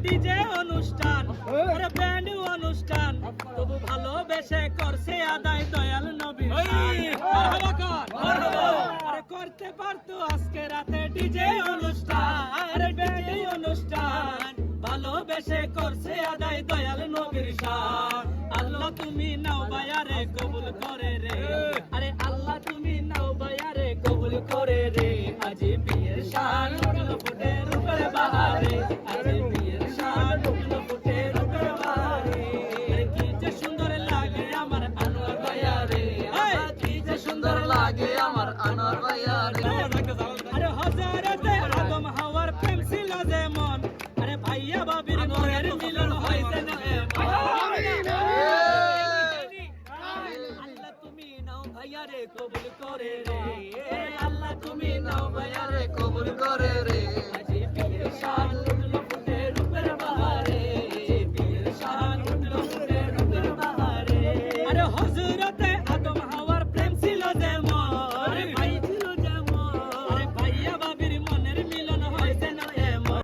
DJ অনুষ্ঠান আরে band অনুষ্ঠান তবু ভালোবেসে করছে আদায় দয়াল নবীর আরে করতে পারতো আজকে রাতে ডিজে অনুষ্ঠান আরে ব্যান্ড অনুষ্ঠান ভালোবেসে করছে আদায় দয়াল নবীর শান আল্লাহ তুমি নাও বায়ারে কবুল করে রে আরে আল্লাহ তুমি নাও বায়ারে কবুল করে রে আজি বিয়ের শান উঠলো ফুটে রূপের বাহারে আজি বিয়ের শান উঠলো ফুটে রূপের বাহারে কি যে সুন্দর লাগে আমার আনোয়ার বায়ারে কি যে সুন্দর লাগে আমার আনোয়ার বায়ারে আরে হযরতে আদম হাওয়ার প্রেম ছিল যেমন আরে ভাইয়া বাবির মনের মিলন হইছে না আল্লাহ তুমি নাও ভাইয়ারে কবুল করে রে আল্লাহ তুমি নাও ভাইয়ারে কবুল করে রে আজি বিয়ের শান